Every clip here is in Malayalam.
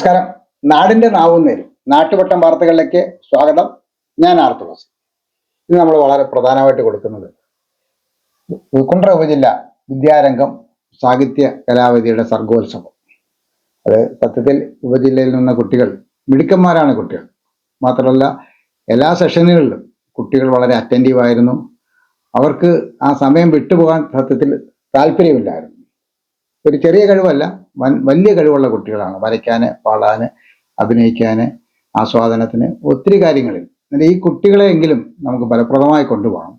നമസ്കാരം. നാടിന്റെ നാവുന്നേരും നാട്ടുവട്ടം വാർത്തകളിലേക്ക് സ്വാഗതം. ഞാൻ ആർത്തുളസി. ഇത് നമ്മൾ വളരെ പ്രധാനമായിട്ട് കൊടുക്കുന്നത് കുണ്ട്ര ഉപജില്ല വിദ്യാരംഗം സാഹിത്യ കലാവേദിയുടെ സർഗോത്സവം. അത് സത്യത്തിൽ ഉപജില്ലയിൽ നിന്ന കുട്ടികൾ മിടുക്കന്മാരാണ്. കുട്ടികൾ മാത്രമല്ല, എല്ലാ സെഷനുകളിലും കുട്ടികൾ വളരെ അറ്റൻറ്റീവായിരുന്നു. അവർക്ക് ആ സമയം വിട്ടുപോകാൻ സത്യത്തിൽ താല്പര്യമില്ലായിരുന്നു. ഒരു ചെറിയ കഴിവല്ല, വലിയ കഴിവുള്ള കുട്ടികളാണ്. വരയ്ക്കാന്, പാടാന്, അഭിനയിക്കാന്, ആസ്വാദനത്തിന്, ഒത്തിരി കാര്യങ്ങളിൽ. ഈ കുട്ടികളെയെങ്കിലും നമുക്ക് ഫലപ്രദമായി കൊണ്ടുപോകണം.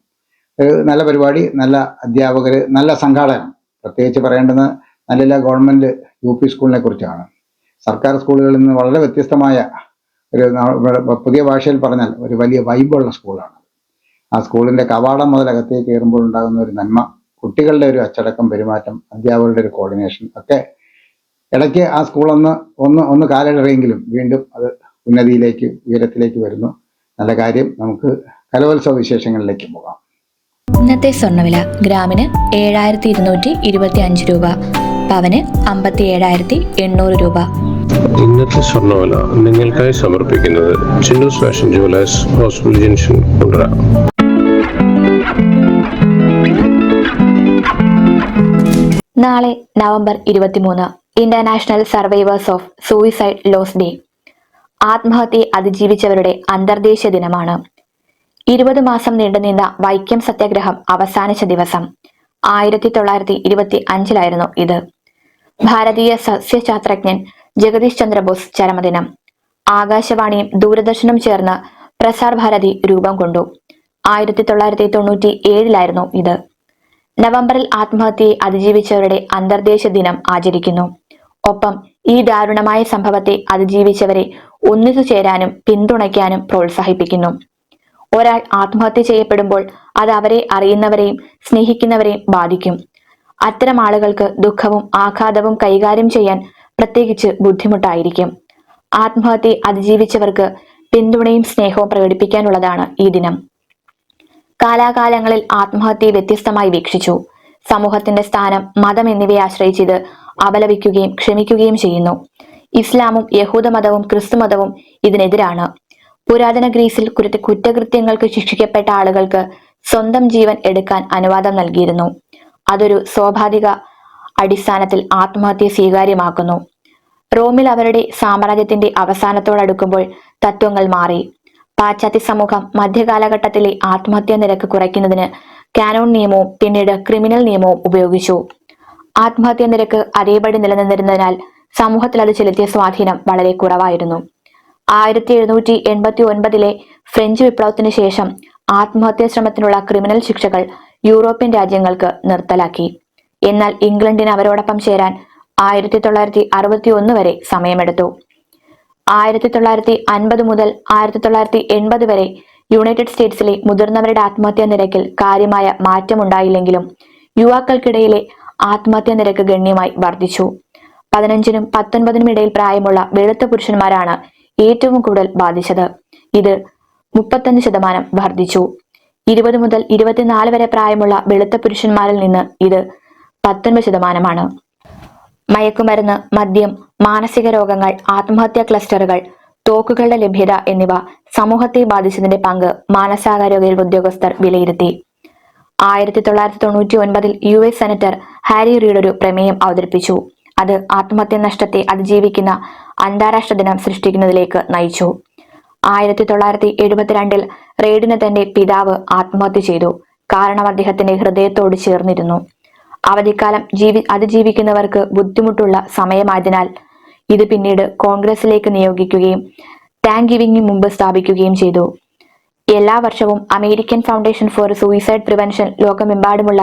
നല്ല പരിപാടി, നല്ല അധ്യാപകർ, നല്ല സംഘാടനം. പ്രത്യേകിച്ച് പറയേണ്ടുന്ന നല്ല ഗവൺമെന്റ് UP സ്കൂളിനെ കുറിച്ചാണ്. സർക്കാർ സ്കൂളുകളിൽ നിന്ന് വളരെ വ്യത്യസ്തമായ ഒരു, പുതിയ ഭാഷയിൽ പറഞ്ഞാൽ ഒരു വലിയ വൈബുള്ള സ്കൂളാണ്. ആ സ്കൂളിന്റെ കവാടം മുതൽ അകത്തേക്ക് കയറുമ്പോൾ ഉണ്ടാകുന്ന ഒരു നന്മ, കുട്ടികളുടെ ഒരു അച്ചടക്കം, പെരുമാറ്റം, അധ്യാപകരുടെ ഒരു കോർഡിനേഷൻ ഒക്കെ ഇടയ്ക്ക് ആ സ്കൂൾ ഒന്ന് കാലിടറിയെങ്കിലും വീണ്ടും അത് ഉന്നതിയിലേക്ക്, ഉയരത്തിലേക്ക് വരുന്നു. നല്ല കാര്യം. നമുക്ക് കലോത്സവ വിശേഷങ്ങളിലേക്ക് പോകാം. ഇന്നത്തെ സ്വർണ്ണവില ഗ്രാമിന് 7225 രൂപ, പവന് 57,800 രൂപ. ഇന്നത്തെ സ്വർണ്ണവില നിങ്ങൾക്കായി സമർപ്പിക്കുന്നത് Chinnu's fashion jewellers, hospital junction, Kundara. നാളെ November 23 international survivors of suicide loss day. ആത്മഹത്യയെ അതിജീവിച്ചവരുടെ അന്തർദേശീയ ദിനമാണ്. 20 മാസം നീണ്ടുനിന്ന വൈക്കം സത്യാഗ്രഹം അവസാനിച്ച ദിവസം 1925 ഇത്. ഭാരതീയ സസ്യശാസ്ത്രജ്ഞൻ ജഗദീഷ് ചന്ദ്രബോസ് ചരമദിനം. ആകാശവാണിയും ദൂരദർശനും ചേർന്ന് പ്രസാർ ഭാരതി രൂപം കൊണ്ടു. 1997 ഇത്. നവംബറിൽ ആത്മഹത്യയെ അതിജീവിച്ചവരുടെ അന്തർദേശീയ ദിനം ആചരിക്കുന്നു. ഒപ്പം ഈ ദാരുണമായ സംഭവത്തെ അതിജീവിച്ചവരെ ഒന്നിച്ചു ചേരാനും പിന്തുണയ്ക്കാനും പ്രോത്സാഹിപ്പിക്കുന്നു. ഒരാൾ ആത്മഹത്യ ചെയ്യപ്പെടുമ്പോൾ അത് അവരെ അറിയുന്നവരെയും സ്നേഹിക്കുന്നവരെയും ബാധിക്കും. അത്തരം ആളുകൾക്ക് ദുഃഖവും ആഘാതവും കൈകാര്യം ചെയ്യാൻ പ്രത്യേകിച്ച് ബുദ്ധിമുട്ടായിരിക്കും. ആത്മഹത്യയെ അതിജീവിച്ചവർക്ക് പിന്തുണയും സ്നേഹവും പ്രകടിപ്പിക്കാനുള്ളതാണ് ഈ ദിനം. കാലാകാലങ്ങളിൽ ആത്മഹത്യയെ വ്യത്യസ്തമായി വീക്ഷിച്ചു. സമൂഹത്തിന്റെ സ്ഥാനം, മതം എന്നിവയെ ആശ്രയിച്ച് ഇത് അപലപിക്കുകയും ക്ഷമിക്കുകയും ചെയ്യുന്നു. ഇസ്ലാമും യഹൂദമതവും ക്രിസ്തുമതവും ഇതിനെതിരാണ്. പുരാതന ഗ്രീസിൽ കുറ്റകൃത്യങ്ങൾക്ക് ശിക്ഷിക്കപ്പെട്ട ആളുകൾക്ക് സ്വന്തം ജീവൻ എടുക്കാൻ അനുവാദം നൽകിയിരുന്നു. അതൊരു സ്വാഭാവിക അടിസ്ഥാനത്തിൽ ആത്മഹത്യയെ സ്വീകാര്യമാക്കുന്നു. റോമിൽ അവരുടെ സാമ്രാജ്യത്തിന്റെ അവസാനത്തോടടുക്കുമ്പോൾ തത്വങ്ങൾ മാറി. പാശ്ചാത്യ സമൂഹം മധ്യകാലഘട്ടത്തിലെ ആത്മഹത്യാ നിരക്ക് കുറയ്ക്കുന്നതിന് കാനോൺ നിയമവും പിന്നീട് ക്രിമിനൽ നിയമവും ഉപയോഗിച്ചു. ആത്മഹത്യാ നിരക്ക് അതേപടി നിലനിന്നിരുന്നതിനാൽ സമൂഹത്തിൽ അത് ചെലുത്തിയ സ്വാധീനം വളരെ കുറവായിരുന്നു. 1789 ഫ്രഞ്ച് വിപ്ലവത്തിന് ശേഷം ആത്മഹത്യാ ശ്രമത്തിനുള്ള ക്രിമിനൽ ശിക്ഷകൾ യൂറോപ്യൻ രാജ്യങ്ങൾക്ക് നിർത്തലാക്കി. എന്നാൽ ഇംഗ്ലണ്ടിന് അവരോടൊപ്പം ചേരാൻ 1961 വരെ സമയമെടുത്തു. 1950 മുതൽ 1980 വരെ യുണൈറ്റഡ് സ്റ്റേറ്റ്സിലെ മുതിർന്നവരുടെ ആത്മഹത്യാ നിരക്കിൽ കാര്യമായ മാറ്റമുണ്ടായില്ലെങ്കിലും യുവാക്കൾക്കിടയിലെ ആത്മഹത്യാ നിരക്ക് ഗണ്യമായി വർദ്ധിച്ചു. 15നും 19നും ഇടയിൽ പ്രായമുള്ള വെളുത്ത പുരുഷന്മാരാണ് ഏറ്റവും കൂടുതൽ ബാധിച്ചത്. ഇത് 35% വർദ്ധിച്ചു. 20 മുതൽ 24 വരെ പ്രായമുള്ള വെളുത്ത പുരുഷന്മാരിൽ നിന്ന് ഇത് 19%. മയക്കുമരുന്ന്, മദ്യം, മാനസിക രോഗങ്ങൾ, ആത്മഹത്യാ ക്ലസ്റ്ററുകൾ, തോക്കുകളുടെ ലഭ്യത എന്നിവ സമൂഹത്തെ ബാധിച്ചതിന്റെ പങ്ക് മാനസാരോഗ്യ ഉദ്യോഗസ്ഥർ വിലയിരുത്തി. 1999 US സെനറ്റർ ഹാരി റീഡ് ഒരു പ്രമേയം അവതരിപ്പിച്ചു. അത് ആത്മഹത്യാ നഷ്ടത്തെ അതിജീവിക്കുന്ന അന്താരാഷ്ട്ര ദിനം സൃഷ്ടിക്കുന്നതിലേക്ക് നയിച്ചു. 1972 റീഡിന് തന്റെ പിതാവ് ആത്മഹത്യ ചെയ്തു. കാരണം അദ്ദേഹത്തിന്റെ ഹൃദയത്തോട് ചേർന്നിരുന്നു. അവധിക്കാലം അതിജീവിക്കുന്നവർക്ക് ബുദ്ധിമുട്ടുള്ള സമയമായതിനാൽ ഇത് പിന്നീട് കോൺഗ്രസിലേക്ക് നിയോഗിക്കുകയും താങ്ക് ഗിവിംഗിന് മുമ്പ് സ്ഥാപിക്കുകയും ചെയ്തു. എല്ലാ വർഷവും American foundation four suicide prevention ലോകമെമ്പാടുമുള്ള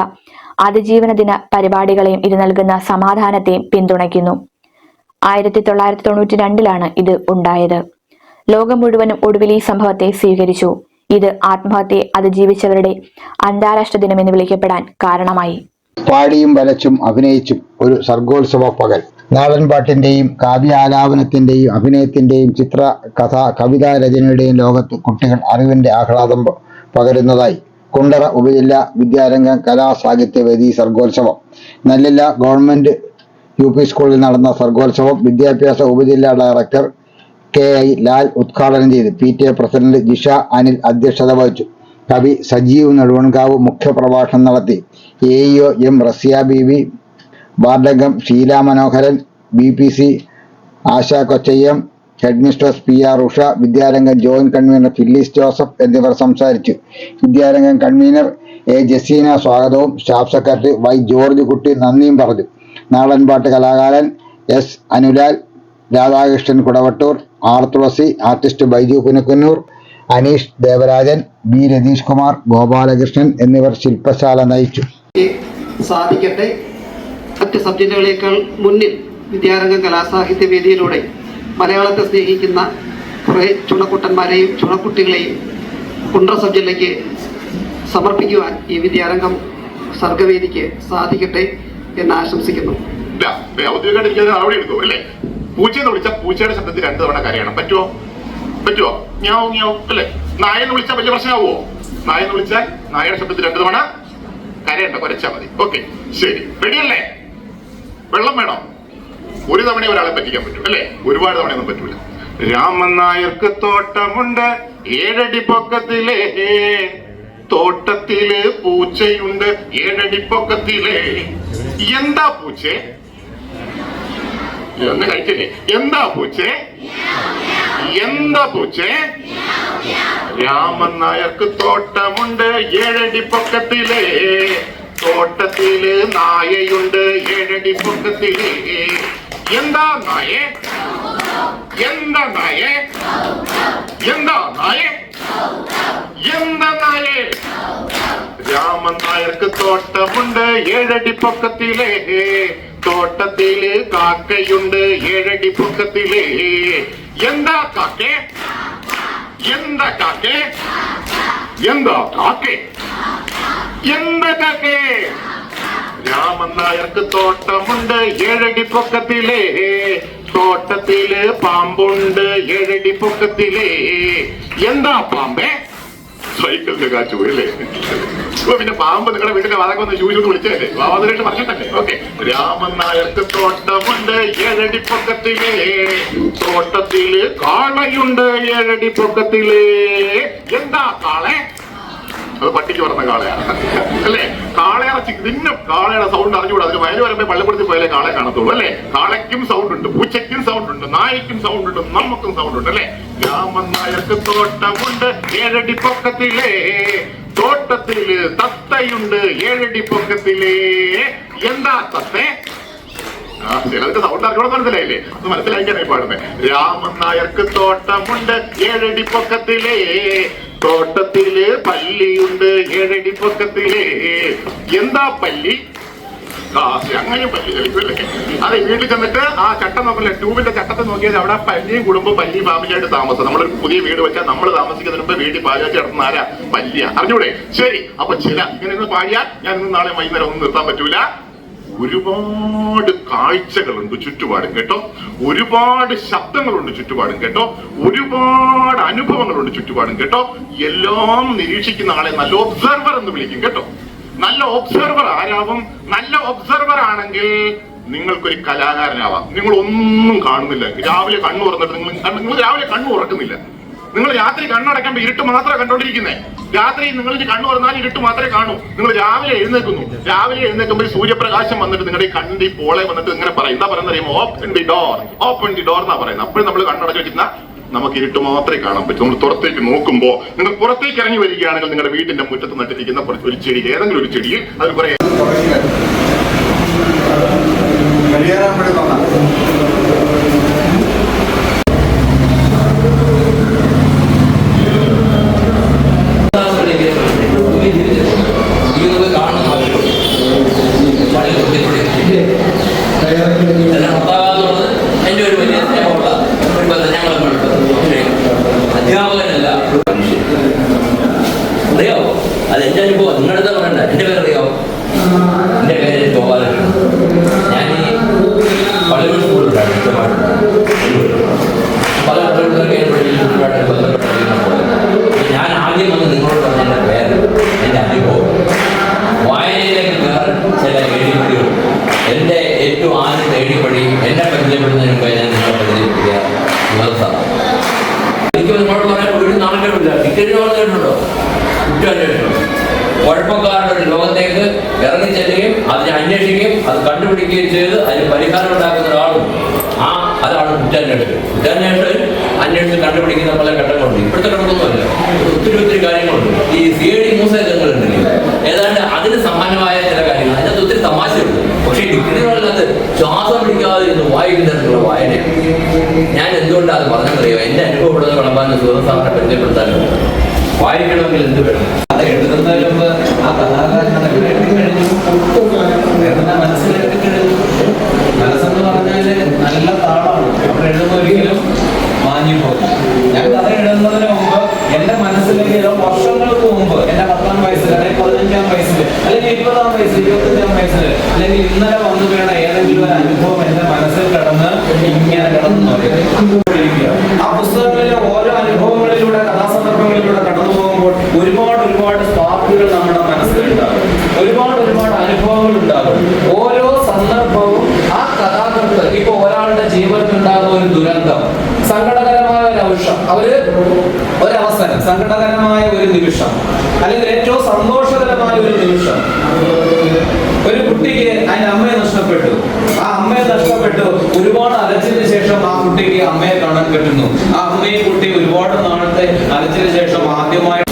അതിജീവന ദിന പരിപാടികളെയും ഇത് നൽകുന്ന സമാധാനത്തെയും പിന്തുണയ്ക്കുന്നു. 1992 ഇത് ഉണ്ടായത്. ലോകം മുഴുവനും ഒടുവിൽ ഈ സംഭവത്തെ സ്വീകരിച്ചു. ഇത് ആത്മഹത്യയെ അതിജീവിച്ചവരുടെ അന്താരാഷ്ട്ര ദിനം എന്ന് വിളിക്കപ്പെടാൻ കാരണമായി. പാടിയും വരച്ചും അഭിനയിച്ചും ഒരു സർഗോത്സവ പകൽ. നാടൻപാട്ടിന്റെയും കാവ്യാലാപനത്തിന്റെയും അഭിനയത്തിന്റെയും ചിത്ര കഥ കവിതാ രചനയുടെയും ലോകത്ത് കുട്ടികൾ അറിവിന്റെ ആഹ്ലാദം പകരുന്നതായി കുണ്ടറ ഉപജില്ല വിദ്യാരംഗം കലാ സാഹിത്യവേദി സർഗോത്സവം. നല്ലില്ല ഗവൺമെന്റ് UP സ്കൂളിൽ നടന്ന സർഗോത്സവം വിദ്യാഭ്യാസ ഉപജില്ലാ ഡയറക്ടർ KI ലാൽ ഉദ്ഘാടനം ചെയ്തു. PTA പ്രസിഡന്റ് ജിഷ അനിൽ അധ്യക്ഷത വഹിച്ചു. കവി സജീവ് നെടുവൺകാവ് മുഖ്യപ്രഭാഷണം നടത്തി. AEO M റസിയ ബീവി, വാർഡംഗം Sheela Manoharan, BPC Asha Kochayyam, headmistress PR Usha, Vidyarangam joint convener Phyllis Joseph എന്നിവർ സംസാരിച്ചു. വിദ്യാരംഗം കൺവീനർ A ജസീന സ്വാഗതവും സ്റ്റാഫ് സെക്രട്ടറി Y ജോർജ് കുട്ടി നന്ദിയും പറഞ്ഞു. നാടൻപാട്ട് കലാകാരൻ S അനുലാൽ, രാധാകൃഷ്ണൻ കുടവട്ടൂർ, R തുളസി, ആർട്ടിസ്റ്റ് ബൈജു പുനക്കുന്നൂർ, അനീഷ് ദേവരാജൻ, B രതീഷ് കുമാർ, ഗോപാലകൃഷ്ണൻ എന്നിവർ ശില്പശാല നയിച്ചു. സാധിക്കട്ടെ. മറ്റ് സബ്ജക്റ്റുകളേക്കാൾ മുന്നിൽ വിദ്യാരംഗം കലാസാഹിത്യ വേദിയിലൂടെ മലയാളത്തെ സ്നേഹിക്കുന്ന കുറേ ചുണക്കുട്ടന്മാരെയും ചുണക്കുട്ടികളെയും കുണ്ട്ര സബ്ജക്റ്റിലേക്ക് സമർപ്പിക്കുവാൻ ഈ വിദ്യാരംഗം സർഗവേദിക്ക് സാധിക്കട്ടെ എന്ന് ആശംസിക്കുന്നു. പൂച്ചയെന്ന് വിളിച്ചാൽ പൂച്ചയുടെ ശബ്ദത്തിൽ 2 തവണ കരയണം. പറ്റുമോ? ഞാവും ഞാവും അല്ലേ? നായെന്ന് വിളിച്ചാൽ വലിയ പ്രശ്നമാവോ? നായെന്ന് വിളിച്ചാൽ നായയുടെ ശബ്ദത്തിൽ 2 തവണ കരയണ്ട, കുരച്ചാൽ മതി. ഓക്കെ, ശരി, റെഡിയല്ലേ? വെള്ളം വേണം. ഒരു തവണ ഒരാളെ പറ്റിക്കാൻ പറ്റും അല്ലേ? ഒരുപാട് തവണയൊന്നും പറ്റൂല. രാമൻ നായർക്ക് തോട്ടമുണ്ട് 7 അടി പൊക്കത്തിലെ, തോട്ടത്തില് പൂച്ചയുണ്ട് 7 അടി പൊക്കത്തിലെ. എന്താ പൂച്ചേ? ഒന്ന് കഴിച്ചില്ലേ? എന്താ പൂച്ചേ? രാമൻ നായർക്ക് തോട്ടമുണ്ട് 7 അടി പൊക്കത്തിലെ, തോട്ടത്തില് നായയുണ്ട് 7 അടി പൊക്കത്തിലെ. എന്താ നായേ? രാമൻ നായർക്ക് തോട്ടമുണ്ട് 7 അടി പൊക്കത്തിലെ, തോട്ടത്തില് കാക്കയുണ്ട് 7 അടി പൊക്കത്തിലെ. എന്താ കാക്കേ? രാമൻ നായർക്ക് തോട്ടമുണ്ട് 7 അടി പൊക്കത്തിലെ, തോട്ടത്തില് പാമ്പുണ്ട് 7 അടി പൊക്കത്തിലെ. എന്താ പാമ്പേ? സൈക്കിളിന്റെ കാച്ചു പോയല്ലേ? പിന്നെ പാമ്പ് നിങ്ങളുടെ വീട്ടിലെ വാതൊക്കെ ഒന്ന് ശൂശൂന്ന് വിളിച്ചല്ലേ? വാതിലിട്ട് പറഞ്ഞിട്ടല്ലേ? ഓക്കെ. രാമൻ നായർക്ക് തോട്ടമുണ്ട് 7 അടി പൊക്കത്തിലെ, തോട്ടത്തില് കാളയുണ്ട് 7 അടി പൊക്കത്തിലെ. എന്താ കാളെ? അത് പട്ടിക്ക് പറഞ്ഞ കാളയാണ് അല്ലേ? കാളയിറച്ചി തിന്നും. കാളയുടെ സൗണ്ട് അറിഞ്ഞുകൂടാ. അതിന് വയല് വരുമ്പോ പള്ളിപ്പുറത്ത് പോയാലേ കാളെ കാണത്തുള്ളൂ അല്ലേ? കാളയ്ക്കും സൗണ്ട് ഉണ്ട്, പൂച്ചയ്ക്കും സൗണ്ട് ഉണ്ട്, നായ്ക്കും സൗണ്ട് ഉണ്ട്, നമുക്കും സൗണ്ട് ഉണ്ട് അല്ലേ? രാമൻ നായർക്ക് തോട്ടമുണ്ട് 7 അടി പൊക്കത്തിലെ, തോട്ടത്തില് തത്തയുണ്ട് 7 അടി പൊക്കത്തിലെ. എന്താ തത്തേ? ചിലർക്ക് സൗണ്ട് അറിഞ്ഞോളം മനസ്സിലായില്ലേ? അത് മനസ്സിലാക്കാനായി പാടുന്നേ. രാമൻ നായർക്ക് തോട്ടമുണ്ട് 7 അടി പൊക്കത്തിലെ, തോട്ടത്തില് പല്ലിയുണ്ട് 7 അടി പൊക്കത്തിലെ. എന്താ പല്ലി? അങ്ങനെ പല്ലി കളിക്കുമല്ലേ? അതെ, വീട്ടിൽ ചെന്നിട്ട് ആ ചട്ടം നോക്കില്ല, ട്യൂബിന്റെ ചട്ടത്തെ നോക്കിയാൽ അവിടെ പല്ലിയും കുടുംബം പല്ലി ഫാമിലിയായിട്ട് താമസം. നമ്മളൊരു പുതിയ വീട് വെച്ചാൽ നമ്മൾ താമസിക്കുന്നതിന് മുമ്പ് വീട്ടിൽ പാചകം നടത്തുന്ന ആരാ? പല്ലിയ. അറിഞ്ഞൂടെ? ശരി. അപ്പൊ ഇങ്ങനെ ഒന്ന് പാടിയാൽ ഞാൻ ഇന്ന് നാളെ വൈകുന്നേരം ഒന്നും നിർത്താൻ പറ്റൂല. ഒരുപാട് കാഴ്ചകളുണ്ട് ചുറ്റുപാടും കേട്ടോ, ഒരുപാട് ശബ്ദങ്ങളുണ്ട് ചുറ്റുപാടും കേട്ടോ, ഒരുപാട് അനുഭവങ്ങളുണ്ട് ചുറ്റുപാടും കേട്ടോ. എല്ലാം നിരീക്ഷിക്കുന്ന ആളെ നല്ല ഒബ്സർവർ എന്ന് വിളിക്കും കേട്ടോ. നല്ല ഒബ്സർവർ ആരാവും? നല്ല ഒബ്സർവർ ആണെങ്കിൽ നിങ്ങൾക്കൊരു കലാകാരനാവാം. നിങ്ങൾ ഒന്നും കാണുന്നില്ല. രാവിലെ കണ്ണു തുറന്നിട്ട് നിങ്ങൾ രാവിലെ കണ്ണു തുറക്കുന്നില്ല. നിങ്ങൾ രാത്രി കണ്ണടയ്ക്കുമ്പോൾ ഇരുട്ട് മാത്രമേ കണ്ടോണ്ടിരിക്കുന്നേ. രാത്രി നിങ്ങൾ കണ്ണു തുറന്നാൽ ഇരുട്ട് മാത്രമേ കാണൂ. നിങ്ങൾ രാവിലെ എഴുന്നേൽക്കുമ്പോൾ സൂര്യപ്രകാശം വന്നിട്ട് നിങ്ങളുടെ കണ്ടി പോളെ വന്നിട്ട് ഇങ്ങനെ പറയും. എന്താ പറയുന്നത് അറിയുമോ? ഓപ്പൺ ദി ഡോർ എന്നാ പറയുന്നത്. അപ്പോഴും നമ്മൾ കണ്ണടച്ച് വെച്ചിരുന്ന നമുക്ക് ഇരുട്ട് മാത്രമേ കാണാൻ പറ്റൂ. നമ്മൾ പുറത്തേക്ക് നോക്കുമ്പോൾ, നിങ്ങൾ പുറത്തേക്ക് ഇറങ്ങി വരികയാണെങ്കിൽ നിങ്ങളുടെ വീട്ടിന്റെ മുറ്റത്ത് നട്ടിരിക്കുന്ന ഒരു ചെടി, ഏതെങ്കിലും ഒരു ചെടിയിൽ അത് കുറെ അധ്യാപകനല്ല. അറിയാവോ? അത് എന്റെ അനുഭവം. നിങ്ങളുടെ പറയണ്ട. എന്റെ പേരറിയാവോ? എന്റെ പേര് ഗോപാലകൃഷ്ണൻ. ഞാൻ ഈ പള്ളിയൂർ സ്കൂളിലാണ് പല ഞാൻ ആദ്യം വന്ന് നിങ്ങളോട് പറഞ്ഞ എന്റെ പേര്, എന്റെ അനുഭവം, വായനയിലേക്ക് കയറാൻ ചില എഴുതികളും. എന്റെ ഏറ്റവും ആദ്യത്തെ വഴി എന്നെ പരിചയപ്പെടുന്നതിന് മുമ്പേ ഞാൻ നിങ്ങളെ പരിചയപ്പെടുക നിർത്താം. എനിക്ക് ഒരുപാട് പറയാൻ ഒരു നാണക്കേടില്ല. ടിക്കറ്റ് പറഞ്ഞിട്ടുണ്ടോ? കുറ്റാന്വേഷണം കുഴപ്പക്കാരുടെ ഒരു ലോകത്തേക്ക് ഇറങ്ങി ചെല്ലുകയും അതിനെ അന്വേഷിക്കുകയും അത് കണ്ടുപിടിക്കുകയും ചെയ്ത് അതിന് പരിഹാരം ഉണ്ടാക്കുന്ന ഒരാളും അതാണ് കുറ്റാന്വേഷകൻ. കുറ്റാന്വേഷകൻ അന്വേഷിച്ച് കണ്ടുപിടിക്കുന്ന പല ഘട്ടങ്ങളുണ്ട്. ഇപ്പോഴത്തെ ഘട്ടമൊന്നുമല്ല, ഒത്തിരി കാര്യങ്ങളുണ്ട്. ഈ CID മൂസങ്ങളുണ്ടെങ്കിൽ ഏതാണ്ട് അതിന് സമാനമായ ചില കാര്യങ്ങൾ, അതിനകത്ത് ഒത്തിരി തമാശയുണ്ട്. പക്ഷേ ഈ ഡിഗ്രികളിനകത്ത് ശ്വാസം പിടിക്കാതെ ഇന്ന് വായിക്കുന്നതിനുള്ള വായനയാണ്. ഞാൻ എന്തുകൊണ്ടാണ് അത് പറഞ്ഞറിയോ? എൻ്റെ അനുഭവപ്പെടുന്ന വിളമ്പാനും സുഹൃത്താവിനെ പരിചയപ്പെടുത്താനും വായിക്കണമെങ്കിൽ എന്ത് വേണം? അത് എഴുതുന്നതിന് മുമ്പ് ആ കഥാകാരനെ മനസ്സിലാക്കി കഴിഞ്ഞു. മനസ്സെന്ന് പറഞ്ഞാല് നല്ല താളാണ്. അവിടെ എഴുതുന്ന ഒരിക്കലും മാഞ്ഞു പോകും. ഞാൻ കഥ എഴുതുന്നതിന് മുമ്പ് എന്റെ മനസ്സിലേക്ക് വർഷങ്ങൾക്ക് മുമ്പ് എന്റെ 10-ാം വയസ്സിൽ അല്ലെങ്കിൽ 15-ാം വയസ്സിൽ അല്ലെങ്കിൽ 20-ാം വയസ്സിൽ 25-ാം വയസ്സിൽ അല്ലെങ്കിൽ ഇന്നലെ വന്നു വീണ ഏതെങ്കിലും ഒരു അനുഭവം എന്റെ മനസ്സിൽ കിടന്ന് ഇങ്ങനെ കിടന്നു ആ പുസ്തകങ്ങളിലെ ഓരോ അനുഭവങ്ങളിലൂടെ കഥാസന്ദർഭങ്ങളിലൂടെ കടന്നു പോകുമ്പോൾ ഒരുപാട് സ്പാർക്കുകൾ നമ്മുടെ മനസ്സിലുണ്ടാകും. ഒരുപാട് അനുഭവങ്ങൾ ഉണ്ടാകും. ഓരോ സന്ദർഭവും ആ കഥാകൃത്ത് ഇപ്പൊ ഒരാളുടെ ജീവിതത്തിൽ ഉണ്ടാകുന്ന ഒരു ദുരന്തം, സങ്കടകരമായ ഒരു അവസ്ഥ, ഒരവസരം, സങ്കടകരമായ ഒരു നിമിഷം, അല്ലെങ്കിൽ ഏറ്റവും സന്തോഷകരമായ ഒരു നിമിഷം. ഒരു കുട്ടിക്ക് അതിന്റെ അമ്മയെ നഷ്ടപ്പെട്ടു. ആ അമ്മയെ നഷ്ടപ്പെട്ടു ഒരുപാട് അലച്ചതിന് ശേഷം ആ കുട്ടിക്ക് അമ്മയെ കാണാൻ പറ്റുന്നു. ആ അമ്മയെ കുട്ടി ഒരുപാട് നാളത്തെ അലച്ചതിന് ശേഷം ആദ്യമായി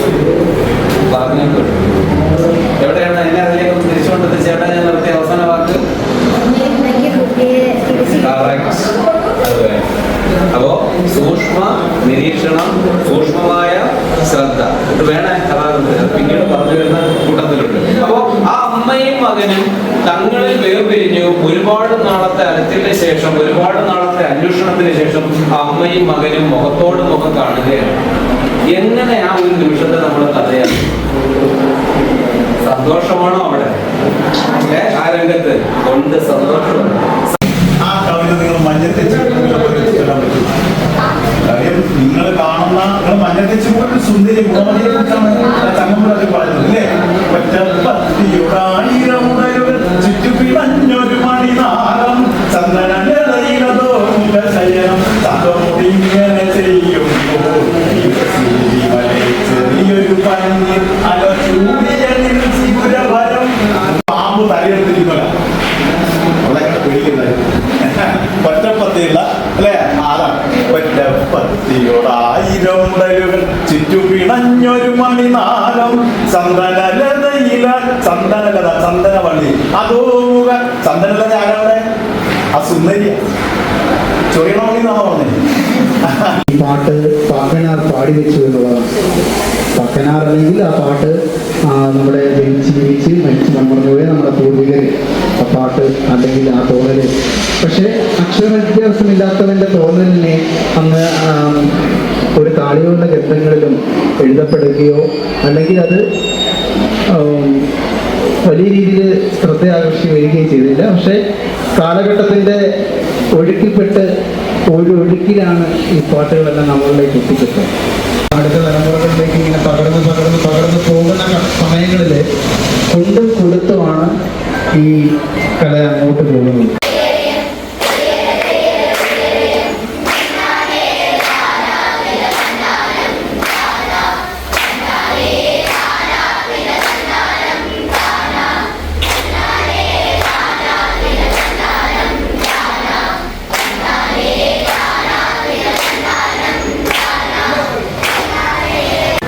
എവിടെയാണ് എന്നെ അതിലേക്ക് തിരിച്ചുകൊണ്ടത്? ചേട്ടാ, ഞാൻ നിർത്തിയ അവസാന വാക്ക് അപ്പോ സൂക്ഷ്മ നിരീക്ഷണം, സൂക്ഷ്മമായ ശ്രദ്ധ ഇത് വേണേ കഥാകൃത്ത് പിന്നീട് പറഞ്ഞു വരുന്ന കൂട്ടത്തിലുണ്ട്. അപ്പോ ആ അമ്മയും മകനും തങ്ങളിൽ വേർപിരിഞ്ഞു. ഒരുപാട് നാളത്തെ അലച്ചിന് ശേഷം, ഒരുപാട് നാളത്തെ അന്വേഷണത്തിന് ശേഷം ആ അമ്മയും മകനും മുഖത്തോട് മുഖം കാണുകയാണ്. എങ്ങനെ ആ ഒരു നിമിഷത്തെ നമ്മൾ കഥയാണ്? സന്തോഷമാണോ അവിടെ? ആ രംഗത്ത് കൊണ്ട് സന്തോഷമാണ്. ആ കവിത നിങ്ങൾ മഞ്ഞത്തെച്ച് കാര്യം നിങ്ങൾ കാണുന്ന നിങ്ങൾ മഞ്ഞത്തെച്ച് പോലൊരു സുന്ദരി ഗുണമതിയെ കുറിച്ചാണ് ചങ്ങമ്പുഴത്തിൽ പറയുന്നത് അല്ലേ? ഒറ്റപ്പത്തിയൊരായിരം ഉടലുകൾ ചുറ്റുപിടഞ്ഞൊരു മണിനാളം ചന്ദനലതയിലതോ ശയനം തലമുടിങ്ങനെ ചെയ്യുമ്പോൾ ചെറിയൊരു പനിർ അലൂരിയനിൽ ശിഖുരഭരം പാമ്പ് തലയെടുത്തിരിക്കുക ഒറ്റപ്പത്തിയുള്ള അല്ലെ? ആരാണ്? ഒറ്റപ്പത്തിയോടായിരം ഉടലുകൾ ചുറ്റുപിണഞ്ഞൊരു മണിനാളം ചന്ദനലതയില ചന്ദനവള്ളി അതോ ചന്ദനലത ആരവിടെ? ആ സുന്ദരിയ ചൊറിയണമണി എന്നാണോ പറഞ്ഞത്? ഈ പാട്ട് പാക്കനാർ പാടി വെച്ചു എന്നുള്ളതാണ്. പാക്കനാർ അല്ലെങ്കിൽ ആ പാട്ട് നമ്മുടെ ജീവിച്ച് മരിച്ചു മൺമറന്നുപോയ നമ്മുടെ പൂർവികർ ആ പാട്ട് അല്ലെങ്കിൽ ആ തോന്നല്, പക്ഷെ അക്ഷരവിദ്യാഭ്യാസമില്ലാത്തവന്റെ തോന്നലിനെ അന്ന് ഒരു താളികളുടെ ഗ്രന്ഥങ്ങളിലും എഴുതപ്പെടുകയോ അല്ലെങ്കിൽ അത് വലിയ രീതിയിൽ ശ്രദ്ധ ആകർഷിച്ച് വരികയും ചെയ്തില്ല. പക്ഷെ കാലഘട്ടത്തിന്റെ ഒഴുക്കിൽപ്പെട്ട് ഒരു ഒഴുക്കിലാണ് ഈ പാട്ടുകളെല്ലാം നമ്മളിലേക്ക് എത്തിപ്പെട്ടത്. അടുത്ത തലമുറകളിലേക്ക് ഇങ്ങനെ പകർന്ന് പോകുന്ന സമയങ്ങളിൽ കൊണ്ടും കൊടുത്തുമാണ് ഈ കല അങ്ങോട്ട് പോകുന്നത്.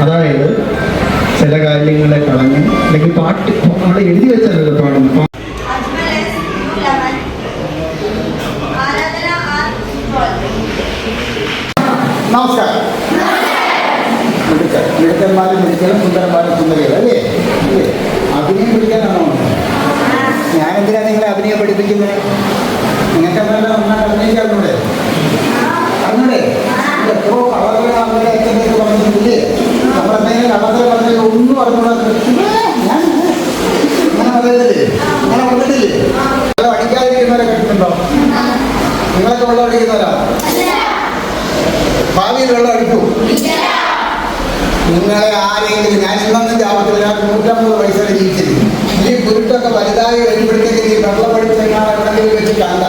അതായത് ചില കാര്യങ്ങളെ കളഞ്ഞ് അല്ലെങ്കിൽ പാട്ട് അവിടെ എഴുതി വെച്ചാലല്ലോ പാടുന്നു. നമസ്കാരം. മിടുക്കന്മാരും മിടുക്കലും സുന്ദരന്മാരും സുന്ദരികളും അല്ലേ? അഭിനയം പഠിക്കാനാണോ? ഞാനെന്തിനാ നിങ്ങളെ അഭിനയം പഠിപ്പിക്കുന്നത്? നിങ്ങൾക്ക് എന്തായാലും നന്നായിട്ട് അഭിനയിക്കാറുണ്ട്. അറിഞ്ഞൂടെ? എത്രയോ കളറുകൾ അവരുടെ അച്ഛനൊക്കെ പറഞ്ഞിട്ടില്ലേ? നമ്മളെന്തെങ്കിലും കളറുകൾ പറഞ്ഞാൽ ഒന്നും അറിഞ്ഞൂടാ. അങ്ങനെ പറയുന്നില്ലേ? അങ്ങനെ പറഞ്ഞിട്ടില്ലേ? വെള്ളം അടിക്കാതിരിക്കുന്നവരെ കണ്ടിട്ടുണ്ടോ? നിങ്ങളൊക്കെ വെള്ളം അടിക്കുന്നവരാ? ഭാവിയിൽ വെള്ളം അടിക്കൂ? നിങ്ങളെ ആരെങ്കിലും ഞാൻ ഇന്നൊന്നും ജാപത്തിൽ ഞാൻ 150 വയസ്സോടെ ജീവിച്ചിരിക്കും. ഈ കുരുട്ടൊക്കെ വലുതായി വരുമ്പോഴത്തേക്ക് ഈ വെള്ളം പഠിച്ച എവിടെയെങ്കിലും വെച്ച് കണ്ട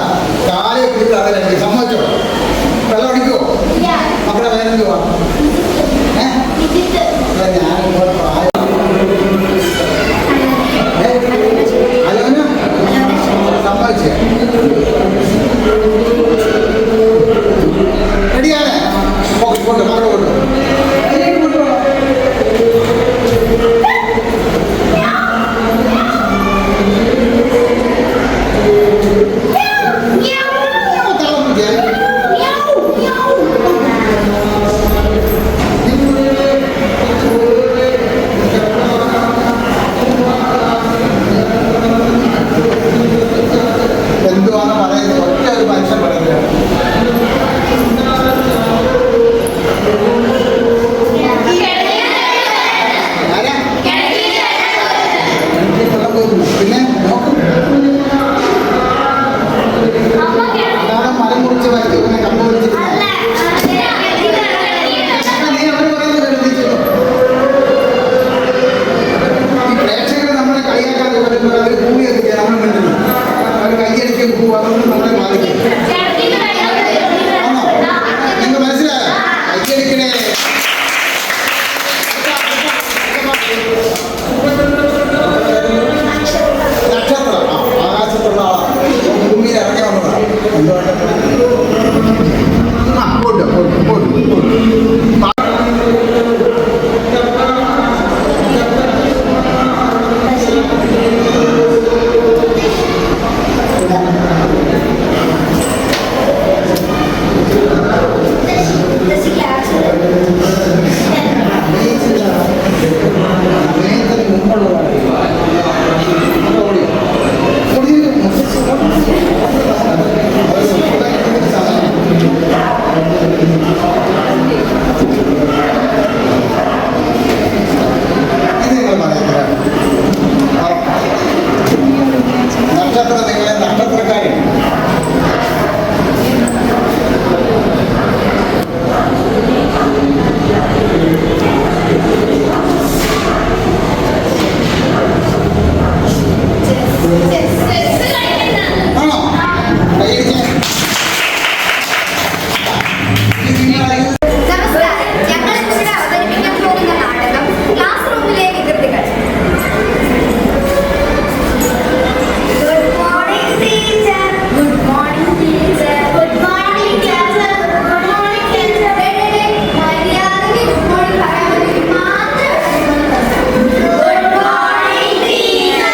ആണോ? കൈയടിച്ചേ. നമസ്കാരം. ഞങ്ങൾ ഇവിടെ അവതരിപ്പിക്കാൻ പോകുന്ന നാടകം ക്ലാസ് റൂമിലെ വികൃതികൾ. Good morning teacher. Good morning teacher. Good morning teacher. Good morning teacher. മര്യാദയ്ക്ക് ഗുഡ് മോർണിംഗ് പറയാൻ വേണ്ടി മാത്രം ഗുഡ് മോർണിംഗ് ടീച്ചർ.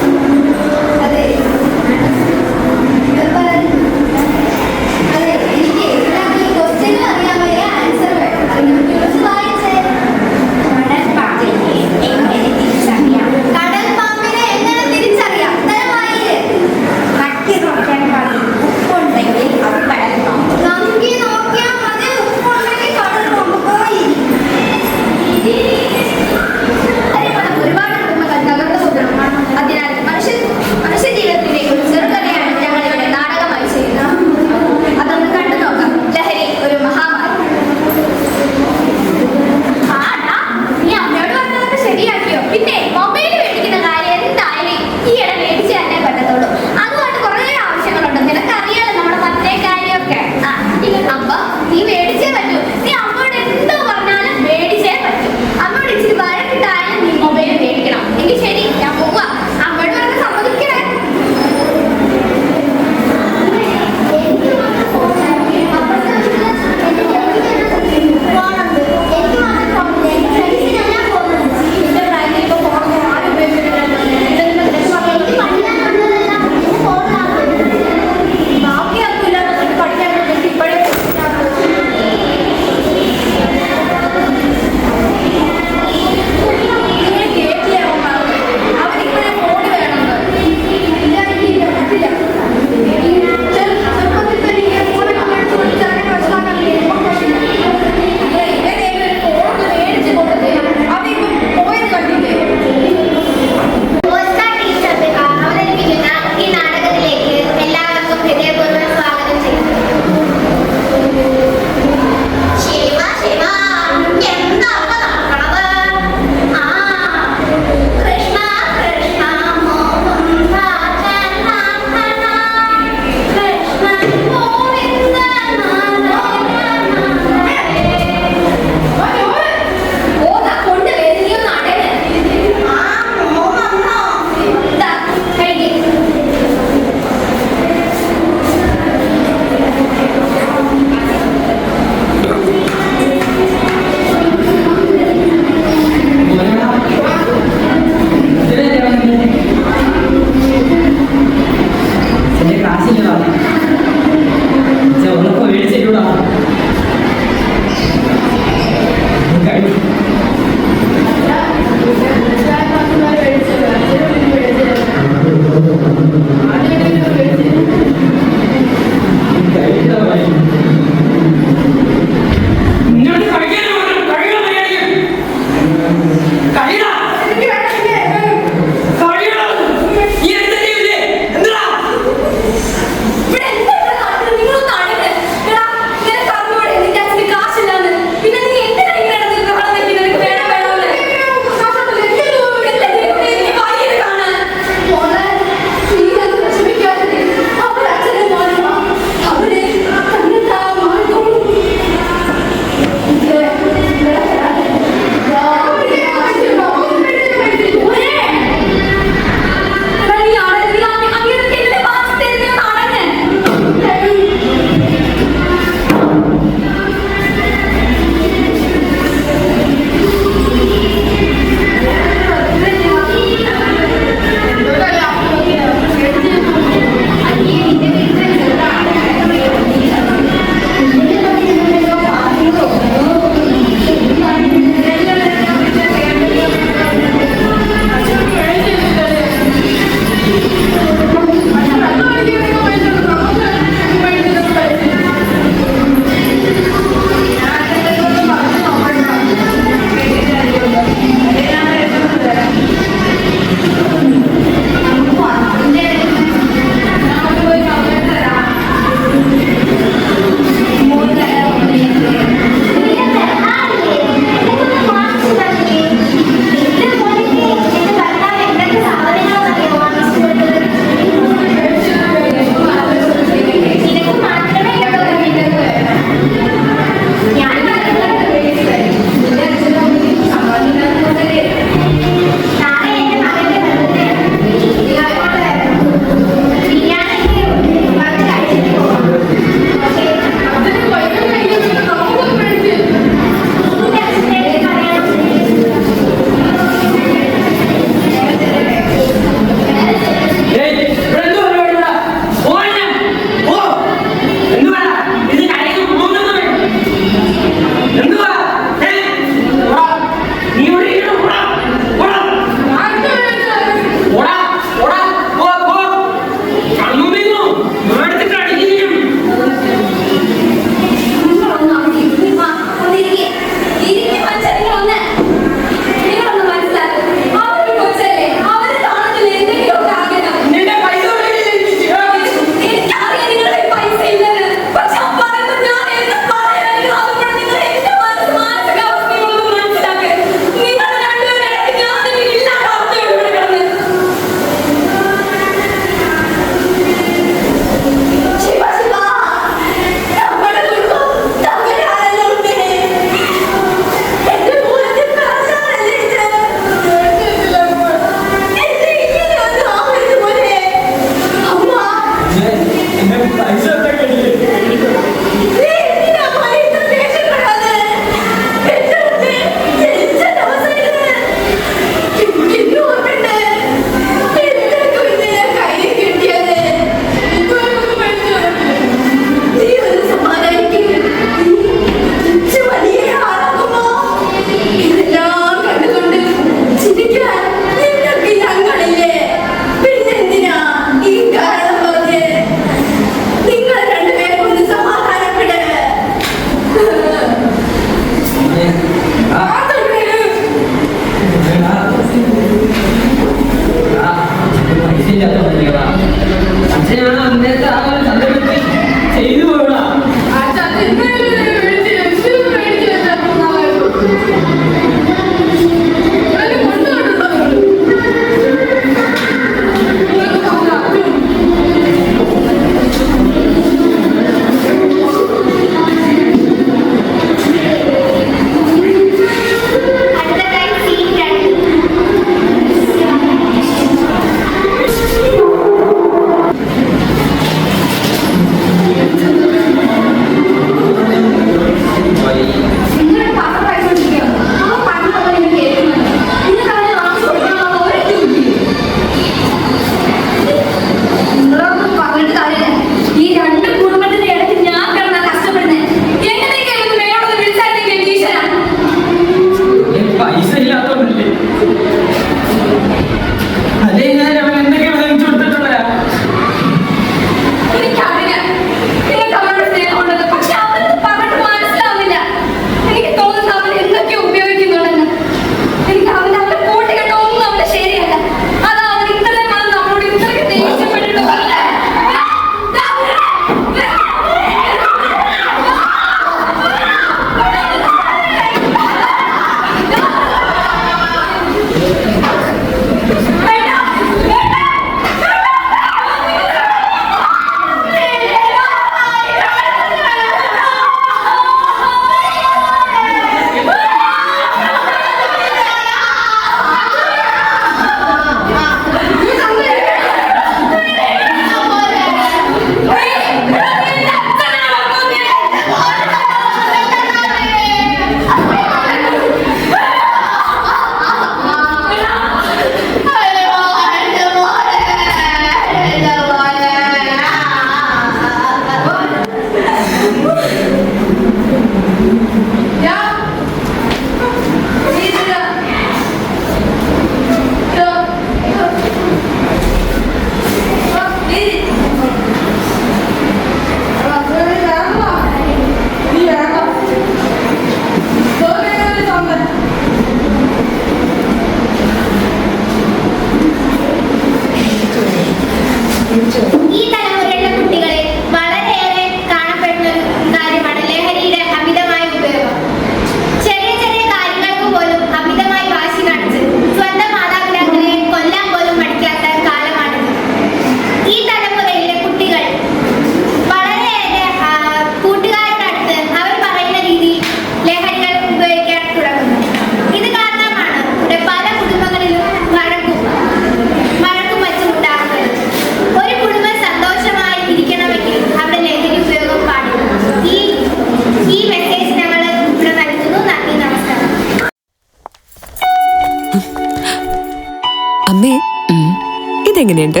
ഇതെങ്ങനെയുണ്ട്?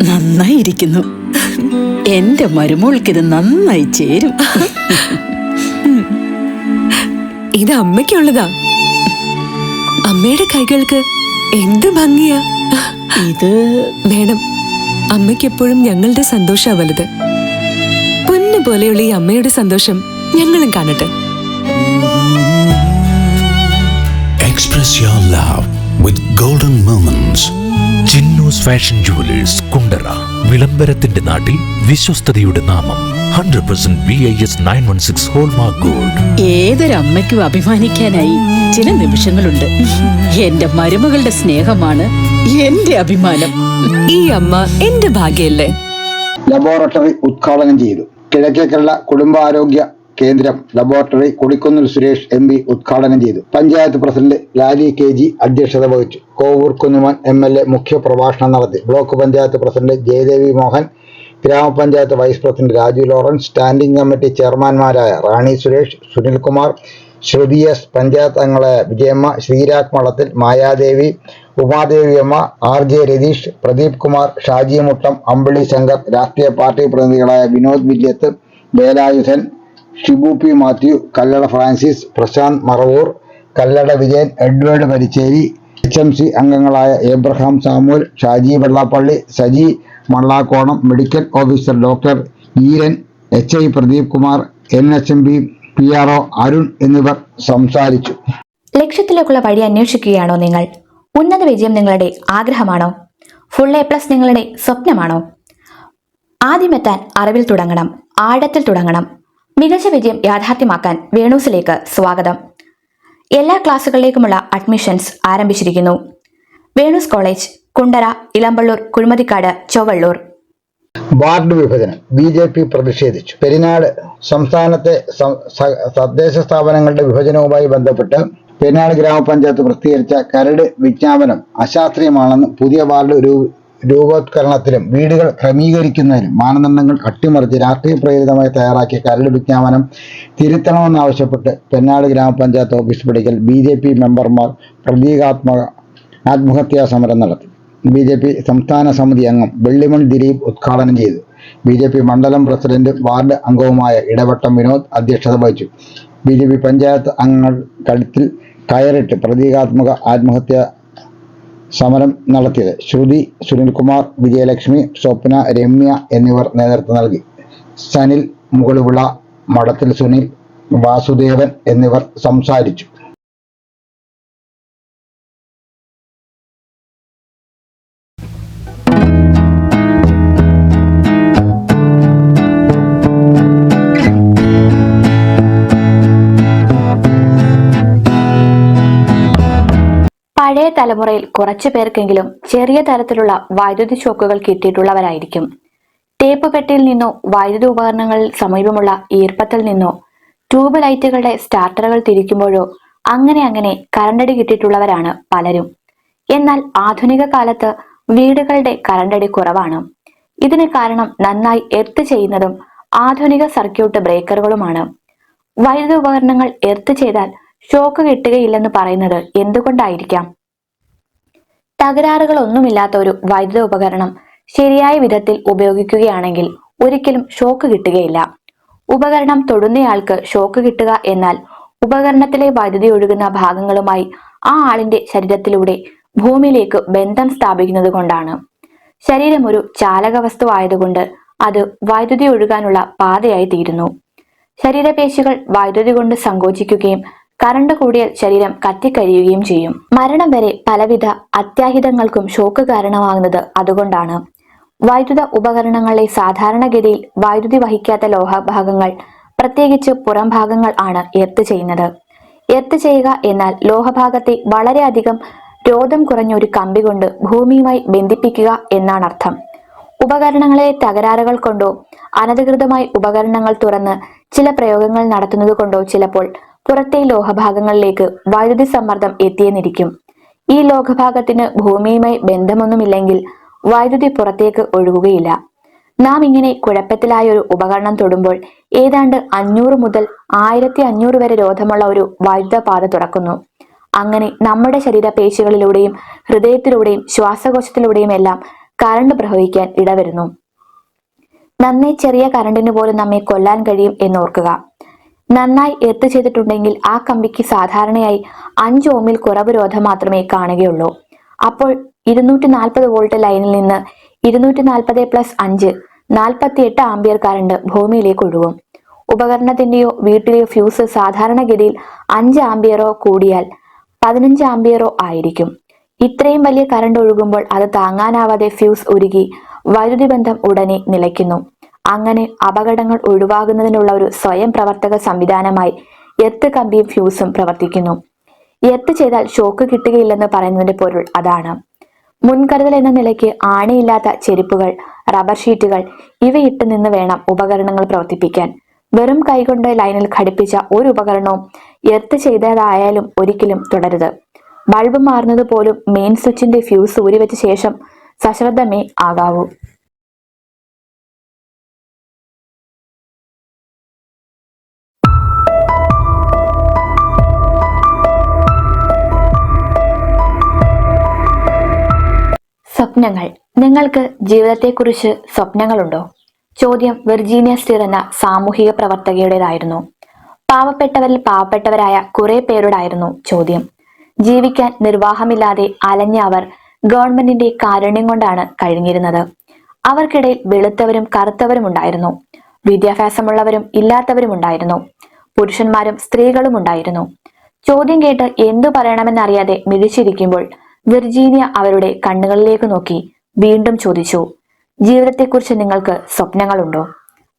നന്നായിരിക്കുന്നു. എന്റെ മരുമോൾക്ക് ഇത് നന്നായി ചേരും. ഇത് അമ്മയ്ക്കുള്ളതാ. അമ്മയുടെ കൈകൾക്ക് എന്ത് ഭംഗിയാ. ഇത് വേണം. അമ്മയ്ക്ക് എപ്പോഴും ഞങ്ങളുടെ സന്തോഷാ വലുത്. പൊന്നു പോലെയുള്ള ഈ അമ്മയുടെ സന്തോഷം ഞങ്ങളും കാണട്ടെ. Express your love with golden moments. Chinnu's fashion jewellers Kundara. വിളംബരത്തിന്റെ നാട്ടിൽ വിശ്വസ്തയുടെ നാമം. 100% BIS 916 ഹോൾമാർക്ക് ഗോൾഡ്. ഏതൊരമ്മയ്ക്കും അഭിമാനിക്കാനായി ചില നിമിഷങ്ങളുണ്ട്. എന്റെ മരുമകളുടെ സ്നേഹമാണ് എന്റെ അഭിമാനം. ഈ അമ്മ എന്റെ ഭാഗ്യല്ലേ. ലബോറട്ടറി ഉദ്ഘാടനം ചെയ്തു. കിഴക്കേ കേരള കുടുംബാരോഗ്യ കേന്ദ്രം ലബോറട്ടറി കൊടിക്കുന്നിൽ സുരേഷ് MP ഉദ്ഘാടനം ചെയ്തു. പഞ്ചായത്ത് പ്രസിഡന്റ് ലാലി KG അധ്യക്ഷത വഹിച്ചു. കോവൂർ കുഞ്ഞുമോൻ MLA മുഖ്യപ്രഭാഷണം നടത്തി. ബ്ലോക്ക് പഞ്ചായത്ത് പ്രസിഡന്റ് ജയദേവി മോഹൻ, ഗ്രാമപഞ്ചായത്ത് vice president Raju Lawrence, standing committee ചെയർമാൻമാരായ റാണി സുരേഷ്, സുനിൽകുമാർ, ശ്രുതി S, പഞ്ചായത്ത് അംഗങ്ങളായ വിജയമ്മ, ശ്രീരാഗ് മളത്തിൽ, മായാദേവി, ഉമാദേവിയമ്മ, RJ രതീഷ്, പ്രദീപ് കുമാർ, ഷാജി മുട്ടം, അമ്പിളി ശങ്കർ, രാഷ്ട്രീയ പാർട്ടി പ്രതിനിധികളായ വിനോദ് വില്യത്ത്, Velayudhan, Shibu P Mathew, Kallada Francis, Prashanth Maravoor, Kallada Vijayan, Edward Paricheri, HMC അംഗങ്ങളായ Abraham Samuel, Shaji Vellappally, Saji Mallakkonam, medical officer doctor Eeran, HI Pradeep Kumar, NHMB PRO Arun എന്നിവർ സംസാരിച്ചു. ലക്ഷ്യത്തിലേക്കുള്ള വഴി അന്വേഷിക്കുകയാണോ നിങ്ങൾ? ഉന്നത വിജയം നിങ്ങളുടെ ആഗ്രഹമാണോ? ഫുൾ A+ നിങ്ങളുടെ സ്വപ്നമാണോ? ആദ്യമെത്താൻ അറിവിൽ തുടങ്ങണം, ആഴത്തിൽ തുടങ്ങണം. മികച്ച വിജയം യാഥാർത്ഥ്യമാക്കാൻ വേണൂസിലേക്ക് സ്വാഗതം. എല്ലാ ക്ലാസുകളിലേക്കുമുള്ള അഡ്മിഷൻസ് ആരംഭിച്ചിരിക്കുന്നു. വേണൂസ് കോളേജ്, കുണ്ടറ, ഇളമ്പള്ളൂർ, കുഴിമതിക്കാട്, ചൊവ്വള്ളൂർ. വാർഡ് വിഭജനം BJP പ്രതിഷേധിച്ചു. പെരിനാട് സംസ്ഥാനത്തെ തദ്ദേശ സ്ഥാപനങ്ങളുടെ വിഭജനവുമായി ബന്ധപ്പെട്ട് പെരിനാട് ഗ്രാമപഞ്ചായത്ത് പ്രസിദ്ധീകരിച്ച കരട് വിജ്ഞാപനം അശാസ്ത്രീയമാണെന്ന് പുതിയ വാർഡ് രൂപവത്കരണത്തിലും വീടുകൾ ക്രമീകരിക്കുന്നതിലും മാനദണ്ഡങ്ങൾ അട്ടിമറിച്ച് രാഷ്ട്രീയ പ്രേരിതമായി തയ്യാറാക്കിയ കരട് വിജ്ഞാപനം തിരുത്തണമെന്നാവശ്യപ്പെട്ട് പെരിനാട് ഗ്രാമപഞ്ചായത്ത് ഓഫീസ് പടിക്കൽ BJP മെമ്പർമാർ ആത്മഹത്യാ സമരം നടത്തി. BJP സംസ്ഥാന സമിതി അംഗം വെള്ളിമൺ ദിലീപ് ഉദ്ഘാടനം ചെയ്തു. BJP മണ്ഡലം പ്രസിഡന്റ് വാർഡ് അംഗവുമായ ഇടവട്ടം വിനോദ് അധ്യക്ഷത വഹിച്ചു. BJP പഞ്ചായത്ത് അംഗങ്ങൾ കഴുത്തിൽ കയറിട്ട് പ്രതീകാത്മക ആത്മഹത്യാ സമരം നടത്തിയത്. ശ്രുതി, സുനിൽകുമാർ, വിജയലക്ഷ്മി, സ്വപ്ന, രമ്യ എന്നിവർ നേതൃത്വം നൽകി. സനിൽ, മുകളുവിള, മഠത്തിൽ സുനിൽ, വാസുദേവൻ എന്നിവർ സംസാരിച്ചു. പഴയ തലമുറയിൽ കുറച്ചു പേർക്കെങ്കിലും ചെറിയ തരത്തിലുള്ള വൈദ്യുതി ഷോക്കുകൾ കിട്ടിയിട്ടുള്ളവരായിരിക്കും. ടേപ്പ് പെട്ടിയിൽ നിന്നോ വൈദ്യുതി ഉപകരണങ്ങളിൽ സമീപമുള്ള ഈർപ്പത്തിൽ നിന്നോ ട്യൂബ് ലൈറ്റുകളുടെ സ്റ്റാർട്ടറുകൾ തിരിക്കുമ്പോഴോ അങ്ങനെ കറണ്ടടി കിട്ടിയിട്ടുള്ളവരാണ് പലരും. എന്നാൽ ആധുനിക കാലത്ത് വീടുകളുടെ കറണ്ടടി കുറവാണ്. ഇതിന് കാരണം നന്നായി എർത്ത് ചെയ്യുന്നതും ആധുനിക സർക്യൂട്ട് ബ്രേക്കറുകളുമാണ്. വൈദ്യുതി ഉപകരണങ്ങൾ എർത്ത് ചെയ്താൽ ഷോക്ക് കിട്ടുകയില്ലെന്ന് പറയുന്നത് എന്തുകൊണ്ടായിരിക്കാം? തകരാറുകളൊന്നുമില്ലാത്ത ഒരു വൈദ്യുത ഉപകരണം ശരിയായ വിധത്തിൽ ഉപയോഗിക്കുകയാണെങ്കിൽ ഒരിക്കലും ഷോക്ക് കിട്ടുകയില്ല. ഉപകരണം തൊടുന്നയാൾക്ക് ഷോക്ക് കിട്ടുക എന്നാൽ ഉപകരണത്തിലെ വൈദ്യുതി ഒഴുകുന്ന ഭാഗങ്ങളുമായി ആ ആളിന്റെ ശരീരത്തിലൂടെ ഭൂമിയിലേക്ക് ബന്ധം സ്ഥാപിക്കുന്നത് കൊണ്ടാണ്. ശരീരം ഒരു ചാലക വസ്തു ആയതുകൊണ്ട് അത് വൈദ്യുതി ഒഴുകാനുള്ള പാതയായി തീരുന്നു. ശരീരപേശികൾ വൈദ്യുതി കൊണ്ട് സങ്കോചിക്കുകയും കറണ്ട് കൂടിയാൽ ശരീരം കത്തിക്കരിയുകയും ചെയ്യും. മരണം വരെ പലവിധ അത്യാഹിതങ്ങൾക്കും ഷോക്ക് കാരണമാകുന്നത് അതുകൊണ്ടാണ്. വൈദ്യുത ഉപകരണങ്ങളിലെ സാധാരണഗതിയിൽ വൈദ്യുതി വഹിക്കാത്ത ലോഹഭാഗങ്ങൾ, പ്രത്യേകിച്ച് പുറം ഭാഗങ്ങൾ ആണ് എർത്ത് ചെയ്യുന്നത്. എർത്ത് ചെയ്യുക എന്നാൽ ലോഹഭാഗത്തെ വളരെയധികം രോധം കുറഞ്ഞ ഒരു കമ്പി കൊണ്ട് ഭൂമിയുമായി ബന്ധിപ്പിക്കുക എന്നാണ് അർത്ഥം. ഉപകരണങ്ങളിലെ തകരാറുകൾ കൊണ്ടോ അനധികൃതമായി ഉപകരണങ്ങൾ തുറന്ന് ചില പ്രയോഗങ്ങൾ നടത്തുന്നത് കൊണ്ടോ ചിലപ്പോൾ പുറത്തെ ലോഹഭാഗങ്ങളിലേക്ക് വൈദ്യുതി സമ്മർദ്ദം എത്തിയെന്നിരിക്കും. ഈ ലോഹഭാഗത്തിന് ഭൂമിയുമായി ബന്ധമൊന്നുമില്ലെങ്കിൽ വൈദ്യുതി പുറത്തേക്ക് ഒഴുകുകയില്ല. നാം ഇങ്ങനെ കുഴപ്പത്തിലായ ഒരു ഉപകരണം തൊടുമ്പോൾ ഏതാണ്ട് 500 മുതൽ 1500 വരെ രോധമുള്ള ഒരു വൈദ്യുത പാത തുറക്കുന്നു. അങ്ങനെ നമ്മുടെ ശരീരപേശികളിലൂടെയും ഹൃദയത്തിലൂടെയും ശ്വാസകോശത്തിലൂടെയും എല്ലാം കറണ്ട് പ്രവഹിക്കാൻ ഇടവരുന്നു. നന്നേ ചെറിയ കറണ്ടിന് പോലും നമ്മെ കൊല്ലാൻ കഴിയും എന്നോർക്കുക. നന്നായി എർത്ത് ചെയ്തിട്ടുണ്ടെങ്കിൽ ആ കമ്പിക്ക് സാധാരണയായി 5 ഓമിൽ കുറവ് രോധം മാത്രമേ കാണുകയുള്ളൂ. അപ്പോൾ 240 വോൾട്ട് ലൈനിൽ നിന്ന് 240+5 48 ആംപിയർ കറണ്ട് ഭൂമിയിലേക്ക് ഒഴുകും. ഉപകരണത്തിന്റെയോ വീട്ടിലെയോ ഫ്യൂസ് സാധാരണഗതിയിൽ 5 ആംപിയറോ കൂടിയാൽ 15 ആംപിയറോ ആയിരിക്കും. ഇത്രയും വലിയ കറണ്ട് ഒഴുകുമ്പോൾ അത് താങ്ങാനാവാതെ ഫ്യൂസ് ഉരുകി വൈദ്യുതി ബന്ധം ഉടനെ നിലയ്ക്കുന്നു. അങ്ങനെ അപകടങ്ങൾ ഒഴിവാകുന്നതിനുള്ള ഒരു സ്വയം പ്രവർത്തക സംവിധാനമായി എർത്ത് കമ്പിയും ഫ്യൂസും പ്രവർത്തിക്കുന്നു. എർത്ത് ചെയ്താൽ ഷോക്ക് കിട്ടുകയില്ലെന്ന് പറയുന്നതിന്റെ പൊരുൾ അതാണ്. മുൻകരുതൽ എന്ന നിലയ്ക്ക് ആണിയില്ലാത്ത ചെരുപ്പുകൾ, റബ്ബർ ഷീറ്റുകൾ ഇവയിട്ട് നിന്ന് വേണം ഉപകരണങ്ങൾ പ്രവർത്തിപ്പിക്കാൻ. വെറും കൈകൊണ്ട് ലൈനിൽ ഘടിപ്പിച്ച ഒരു ഉപകരണവും എർത്ത് ചെയ്തതായാലും ഒരിക്കലും തുടരുത്. ബൾബ് മാറുന്നത് പോലും മെയിൻ സ്വിച്ചിന്റെ ഫ്യൂസ് ഊരിവെച്ച ശേഷം സശ്രദ്ധമേ ആകാവൂ. സ്വപ്നങ്ങൾ. നിങ്ങൾക്ക് ജീവിതത്തെക്കുറിച്ച് സ്വപ്നങ്ങളുണ്ടോ? ചോദ്യം വെർജീനിയ സ്റ്റിർ എന്ന സാമൂഹിക പ്രവർത്തകയുടേതായിരുന്നു. പാവപ്പെട്ടവരിൽ പാവപ്പെട്ടവരായ കുറെ പേരോടായിരുന്നു ചോദ്യം. ജീവിക്കാൻ നിർവാഹമില്ലാതെ അലഞ്ഞ അവർ ഗവൺമെന്റിന്റെ കാരുണ്യം കൊണ്ടാണ് കഴിഞ്ഞിരുന്നത്. അവർക്കിടയിൽ വെളുത്തവരും കറുത്തവരും ഉണ്ടായിരുന്നു. വിദ്യാഭ്യാസമുള്ളവരും ഇല്ലാത്തവരും ഉണ്ടായിരുന്നു. പുരുഷന്മാരും സ്ത്രീകളും ഉണ്ടായിരുന്നു. ചോദ്യം കേട്ട് എന്തു പറയണമെന്നറിയാതെ മിഴിച്ചിരിക്കുമ്പോൾ വിർജീനിയ അവരുടെ കണ്ണുകളിലേക്ക് നോക്കി വീണ്ടും ചോദിച്ചു, ജീവിതത്തെക്കുറിച്ച് നിങ്ങൾക്ക് സ്വപ്നങ്ങളുണ്ടോ?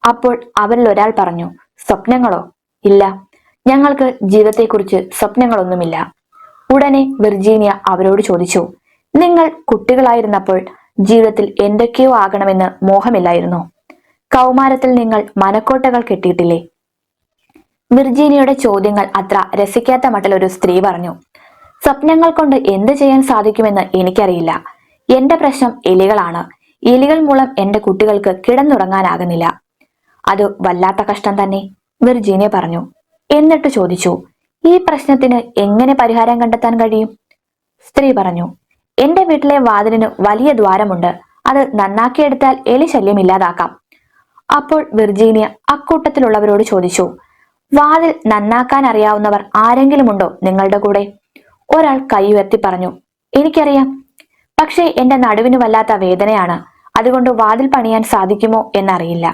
അപ്പോൾ അവരിൽ ഒരാൾ പറഞ്ഞു, സ്വപ്നങ്ങളോ? ഇല്ല, ഞങ്ങൾക്ക് ജീവിതത്തെക്കുറിച്ച് സ്വപ്നങ്ങളൊന്നുമില്ല. ഉടനെ വിർജീനിയ അവരോട് ചോദിച്ചു, നിങ്ങൾ കുട്ടികളായിരുന്നപ്പോൾ ജീവിതത്തിൽ എന്തൊക്കെയോ ആകണമെന്ന് മോഹമില്ലായിരുന്നോ? കൗമാരത്തിൽ നിങ്ങൾ മനക്കോട്ടകൾ കെട്ടിയിട്ടില്ലേ? വിർജീനിയയുടെ ചോദ്യങ്ങൾ അത്ര രസിക്കാത്ത മട്ടിൽ ഒരു സ്ത്രീ പറഞ്ഞു, സ്വപ്നങ്ങൾ കൊണ്ട് എന്ത് ചെയ്യാൻ സാധിക്കുമെന്ന് എനിക്കറിയില്ല. എന്റെ പ്രശ്നം എലികളാണ്. എലികൾ മൂലം എന്റെ കുട്ടികൾക്ക് കിടന്നുറങ്ങാനാകുന്നില്ല. അത് വല്ലാത്ത കഷ്ടം തന്നെ, വിർജീനിയ പറഞ്ഞു. എന്നിട്ട് ചോദിച്ചു, ഈ പ്രശ്നത്തിന് എങ്ങനെ പരിഹാരം കണ്ടെത്താൻ കഴിയും? സ്ത്രീ പറഞ്ഞു, എന്റെ വീട്ടിലെ വാതിലിന് വലിയ ദ്വാരമുണ്ട്. അത് നന്നാക്കിയെടുത്താൽ എലി ശല്യം ഇല്ലാതാക്കാം. അപ്പോൾ വിർജീനിയ അക്കൂട്ടത്തിലുള്ളവരോട് ചോദിച്ചു, വാതിൽ നന്നാക്കാൻ അറിയാവുന്നവർ ആരെങ്കിലും ഉണ്ടോ നിങ്ങളുടെ കൂടെ? ഒരാൾ കൈ ഉയർത്തി പറഞ്ഞു, എനിക്കറിയാം. പക്ഷേ എന്റെ നടുവിന് വല്ലാത്ത വേദനയാണ്. അതുകൊണ്ട് വാതിൽ പണിയാൻ സാധിക്കുമോ എന്നറിയില്ല.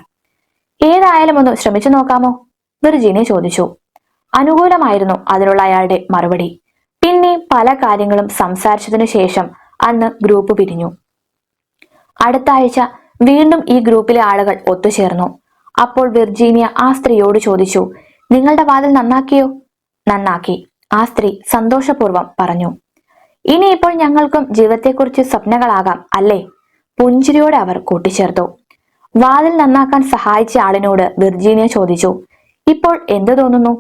ഏതായാലും ഒന്ന് ശ്രമിച്ചു നോക്കാമോ? വിർജീനിയ ചോദിച്ചു. അനുകൂലമായിരുന്നു അതിനുള്ള അയാളുടെ മറുപടി. പിന്നെ പല കാര്യങ്ങളും സംസാരിച്ചതിനു ശേഷം അന്ന് ഗ്രൂപ്പ് പിരിഞ്ഞു. അടുത്ത ആഴ്ച വീണ്ടും ഈ ഗ്രൂപ്പിലെ ആളുകൾ ഒത്തുചേർന്നു. അപ്പോൾ വിർജീനിയ ആ സ്ത്രീയോട് ചോദിച്ചു, നിങ്ങളുടെ വാതിൽ നന്നാക്കിയോ? നന്നാക്കി, ആ സ്ത്രീ സന്തോഷപൂർവ്വം പറഞ്ഞു. ഇനിയിപ്പോൾ ഞങ്ങൾക്കും ജീവിതത്തെക്കുറിച്ച് സ്വപ്നങ്ങളാകാം അല്ലേ? പുഞ്ചിരിയോടെ അവർ കൂട്ടിച്ചേർത്തു. വാതിൽ നന്നാക്കാൻ സഹായിച്ച ആളിനോട് വിർജീനിയ ചോദിച്ചു, ഇപ്പോൾ എന്ത് തോന്നുന്നു?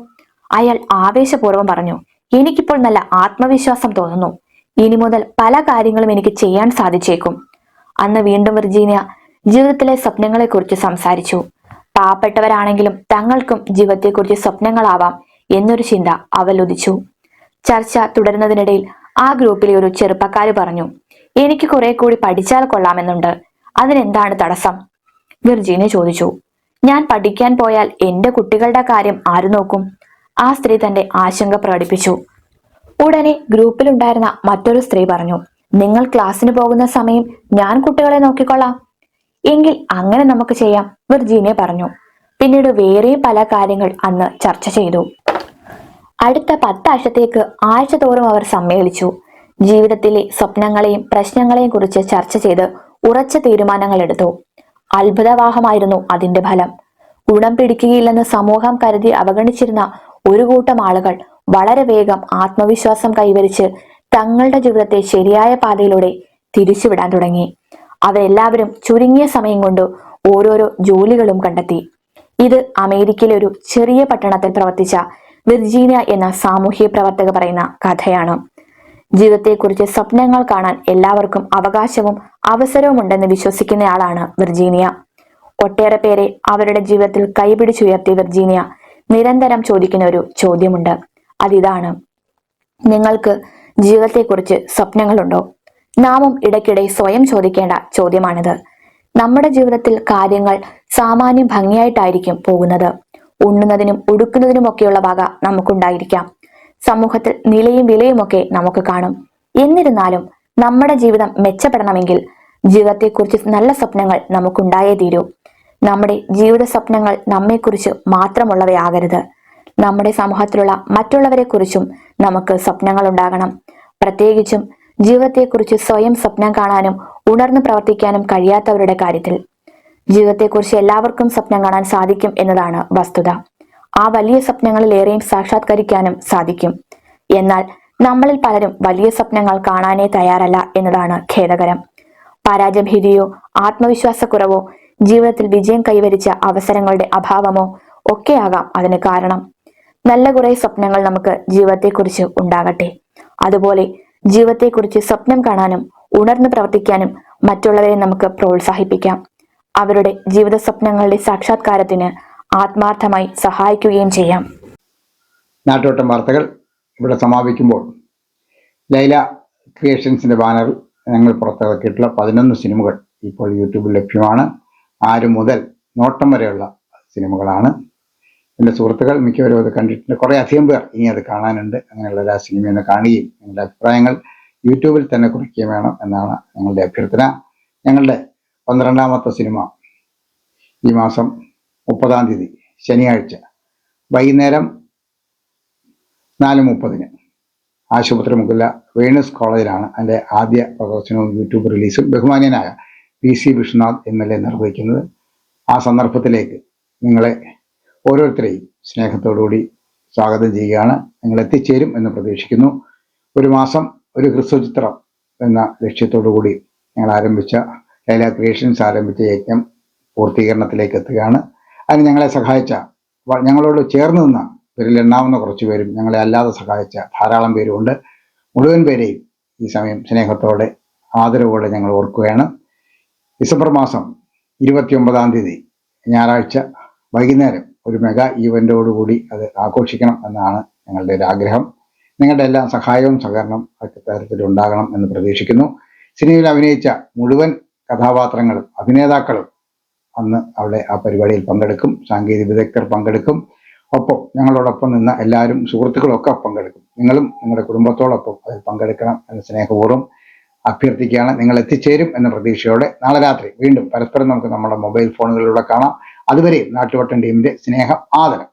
അയാൾ ആവേശപൂർവ്വം പറഞ്ഞു, എനിക്കിപ്പോൾ നല്ല ആത്മവിശ്വാസം തോന്നുന്നു. ഇനി മുതൽ പല കാര്യങ്ങളും എനിക്ക് ചെയ്യാൻ സാധിച്ചേക്കും. അന്ന് വീണ്ടും വിർജീനിയ ജീവിതത്തിലെ സ്വപ്നങ്ങളെക്കുറിച്ച് സംസാരിച്ചു. പാവപ്പെട്ടവരാണെങ്കിലും തങ്ങൾക്കും ജീവിതത്തെക്കുറിച്ച് സ്വപ്നങ്ങളാവാം എന്നൊരു ചിന്ത അവലുദിച്ചു. ചർച്ച തുടരുന്നതിനിടയിൽ ആ ഗ്രൂപ്പിലെ ഒരു ചെറുപ്പക്കാര് പറഞ്ഞു, എനിക്ക് കുറെ കൂടി പഠിച്ചാൽ കൊള്ളാമെന്നുണ്ട്. അതിനെന്താണ് തടസ്സം? വിർജീനിയ ചോദിച്ചു. ഞാൻ പഠിക്കാൻ പോയാൽ എന്റെ കുട്ടികളുടെ കാര്യം ആര് നോക്കും? ആ സ്ത്രീ തന്റെ ആശങ്ക പ്രകടിപ്പിച്ചു. ഉടനെ ഗ്രൂപ്പിലുണ്ടായിരുന്ന മറ്റൊരു സ്ത്രീ പറഞ്ഞു, നിങ്ങൾ ക്ലാസ്സിന് പോകുന്ന സമയം ഞാൻ കുട്ടികളെ നോക്കിക്കൊള്ളാം. എങ്കിൽ അങ്ങനെ നമുക്ക് ചെയ്യാം, വിർജീനിയ പറഞ്ഞു. പിന്നീട് വേറെയും പല കാര്യങ്ങൾ അന്ന് ചർച്ച ചെയ്തു. അടുത്ത 10 ആഴ്ചത്തേക്ക് ആഴ്ചതോറും അവർ സമ്മേളിച്ചു. ജീവിതത്തിലെ സ്വപ്നങ്ങളെയും പ്രശ്നങ്ങളെയും കുറിച്ച് ചർച്ച ചെയ്ത് ഉറച്ച തീരുമാനങ്ങൾ എടുത്തു. അത്ഭുതവാഹമായിരുന്നു അതിന്റെ ഫലം. ഗുണം പിടിക്കുകയില്ലെന്ന് സമൂഹം കരുതി അവഗണിച്ചിരുന്ന ഒരു കൂട്ടം ആളുകൾ വളരെ വേഗം ആത്മവിശ്വാസം കൈവരിച്ച് തങ്ങളുടെ ജീവിതത്തെ ശരിയായ പാതയിലൂടെ തിരിച്ചുവിടാൻ തുടങ്ങി. അവരെല്ലാവരും ചുരുങ്ങിയ സമയം കൊണ്ട് ഓരോരോ ജോലികളും കണ്ടെത്തി. ഇത് അമേരിക്കയിലെ ഒരു ചെറിയ പട്ടണത്തിൽ പ്രവർത്തിച്ച വിർജീനിയ എന്ന സാമൂഹ്യ പ്രവർത്തക പറയുന്ന കഥയാണ്. ജീവിതത്തെക്കുറിച്ച് സ്വപ്നങ്ങൾ കാണാൻ എല്ലാവർക്കും അവകാശവും അവസരവും ഉണ്ടെന്ന് വിശ്വസിക്കുന്നയാളാണ് വിർജീനിയ. ഒട്ടേറെ പേരെ അവരുടെ ജീവിതത്തിൽ കൈപിടിച്ചുയർത്തിയ വിർജീനിയ നിരന്തരം ചോദിക്കുന്ന ഒരു ചോദ്യമുണ്ട്. അതിതാണ്, നിങ്ങൾക്ക് ജീവിതത്തെക്കുറിച്ച് സ്വപ്നങ്ങളുണ്ടോ? നാമും ഇടയ്ക്കിടെ സ്വയം ചോദിക്കേണ്ട ചോദ്യമാണിത്. നമ്മുടെ ജീവിതത്തിൽ കാര്യങ്ങൾ സാമാന്യം ഭംഗിയായിട്ടായിരിക്കും പോകുന്നത്. ഉണ്ണുന്നതിനും ഉടുക്കുന്നതിനുമൊക്കെയുള്ള വക നമുക്കുണ്ടായിരിക്കാം. സമൂഹത്തിൽ നിലയും വിലയുമൊക്കെ നമുക്ക് കാണും. എന്നിരുന്നാലും നമ്മുടെ ജീവിതം മെച്ചപ്പെടണമെങ്കിൽ ജീവിതത്തെക്കുറിച്ച് നല്ല സ്വപ്നങ്ങൾ നമുക്കുണ്ടായേ തീരൂ. നമ്മുടെ ജീവിത സ്വപ്നങ്ങൾ നമ്മെക്കുറിച്ച് മാത്രമുള്ളവയാകരുത്. നമ്മുടെ സമൂഹത്തിലുള്ള മറ്റുള്ളവരെ കുറിച്ചും നമുക്ക് സ്വപ്നങ്ങൾ ഉണ്ടാകണം. പ്രത്യേകിച്ചും ജീവിതത്തെക്കുറിച്ച് സ്വയം സ്വപ്നം കാണാനും ഉണർന്നു പ്രവർത്തിക്കാനും കഴിയാത്തവരുടെ കാര്യത്തിൽ. ജീവിതത്തെക്കുറിച്ച് എല്ലാവർക്കും സ്വപ്നം കാണാൻ സാധിക്കും എന്നതാണ് വസ്തുത. ആ വലിയ സ്വപ്നങ്ങളിലേറെയും സാക്ഷാത്കരിക്കാനും സാധിക്കും. എന്നാൽ നമ്മളിൽ പലരും വലിയ സ്വപ്നങ്ങൾ കാണാനേ തയ്യാറല്ല എന്നതാണ് ഖേദകരം. പരാജയഭീതിയോ ആത്മവിശ്വാസക്കുറവോ ജീവിതത്തിൽ വിജയം കൈവരിച്ച അവസരങ്ങളുടെ അഭാവമോ ഒക്കെയാകാം അതിന് കാരണം. നല്ല കുറെ സ്വപ്നങ്ങൾ നമുക്ക് ജീവിതത്തെക്കുറിച്ച് ഉണ്ടാകട്ടെ. അതുപോലെ ജീവിതത്തെക്കുറിച്ച് സ്വപ്നം കാണാനും ഉണർന്നു പ്രവർത്തിക്കാനും മറ്റുള്ളവരെ നമുക്ക് പ്രോത്സാഹിപ്പിക്കാം. അവരുടെ ജീവിത സ്വപ്നങ്ങളുടെ സാക്ഷാത്കാരത്തിന് ആത്മാർത്ഥമായി സഹായിക്കുകയും ചെയ്യാം. നാട്ടോട്ടം വാർത്തകൾ ഇവിടെ സമാപിക്കുമ്പോൾ ലൈല ക്രിയേഷൻസിന്റെ ബാനറിൽ ഞങ്ങൾ പുറത്തിറക്കിയിട്ടുള്ള 11 സിനിമകൾ ഇപ്പോൾ യൂട്യൂബിൽ ലഭ്യമാണ്. 6 മുതൽ നോട്ടം വരെയുള്ള സിനിമകളാണ്. എൻ്റെ സുഹൃത്തുക്കൾ മിക്കവരും അത് കണ്ടിട്ടുണ്ട്. കുറേ അധികം പേർ ഇനി അത് കാണാനുണ്ട്. അങ്ങനെയുള്ള എല്ലാ സിനിമയൊന്ന് കാണുകയും നിങ്ങളുടെ അഭിപ്രായങ്ങൾ യൂട്യൂബിൽ തന്നെ കുറിക്കുകയും വേണം എന്നാണ് ഞങ്ങളുടെ അഭ്യർത്ഥന. ഞങ്ങളുടെ 12ാമത്തെ സിനിമ ഈ മാസം 30 ശനിയാഴ്ച വൈകുന്നേരം 4:30 ആശുപത്രി മുക്കില്ല വേണൂസ് കോളേജിലാണ് അതിൻ്റെ ആദ്യ പ്രദർശനവും യൂട്യൂബ് റിലീസും ബഹുമാന്യനായ PC വിശ്വനാഥ് MLA നിർവഹിക്കുന്നത്. ആ സന്ദർഭത്തിലേക്ക് നിങ്ങളെ ഓരോരുത്തരെയും സ്നേഹത്തോടുകൂടി സ്വാഗതം ചെയ്യുകയാണ്. നിങ്ങൾ എത്തിച്ചേരും എന്ന് പ്രതീക്ഷിക്കുന്നു. ഒരു മാസം ഒരു ഹ്രസ്വചിത്രം എന്ന ലക്ഷ്യത്തോടു കൂടി ഞങ്ങൾ ആരംഭിച്ച ലൈല ക്രിയേഷൻസ് ആരംഭിച്ച യജ്ഞം പൂർത്തീകരണത്തിലേക്ക് എത്തുകയാണ്. അതിന് ഞങ്ങളെ സഹായിച്ച, ഞങ്ങളോട് ചേർന്ന് നിന്ന എണ്ണാവുന്ന കുറച്ച് പേരും ഞങ്ങളെ അല്ലാതെ സഹായിച്ച ധാരാളം പേരുമുണ്ട്. മുഴുവൻ പേരെയും ഈ സമയം സ്നേഹത്തോടെ ആദരവോടെ ഞങ്ങൾ ഓർക്കുകയാണ്. ഡിസംബർ മാസം 29 ഞായറാഴ്ച വൈകുന്നേരം ഒരു മെഗാ ഈവൻ്റോടുകൂടി അത് ആഘോഷിക്കണം എന്നാണ് ഞങ്ങളുടെ ഒരു ആഗ്രഹം. നിങ്ങളുടെ എല്ലാം സഹായവും സഹകരണം തരത്തിലുണ്ടാകണം എന്ന് പ്രതീക്ഷിക്കുന്നു. സിനിമയിൽ അഭിനയിച്ച മുഴുവൻ കഥാപാത്രങ്ങളും അഭിനേതാക്കളും അന്ന് അവിടെ ആ പരിപാടിയിൽ പങ്കെടുക്കും. സാങ്കേതിക വിദഗ്ധർ പങ്കെടുക്കും. ഒപ്പം ഞങ്ങളോടൊപ്പം നിന്ന എല്ലാവരും സുഹൃത്തുക്കളൊക്കെ പങ്കെടുക്കും. നിങ്ങളും നിങ്ങളുടെ കുടുംബത്തോടൊപ്പം അതിൽ പങ്കെടുക്കണം എന്ന് സ്നേഹപൂർവ്വം അഭ്യർത്ഥിക്കുകയാണ്. നിങ്ങൾ എത്തിച്ചേരും എന്ന പ്രതീക്ഷയോടെ നാളെ രാത്രി വീണ്ടും പരസ്പരം നമുക്ക് നമ്മുടെ മൊബൈൽ ഫോണുകളിലൂടെ കാണാം. അതുവരെ നാട്ടുവട്ടം ടീമിന്റെ സ്നേഹം, ആദരം.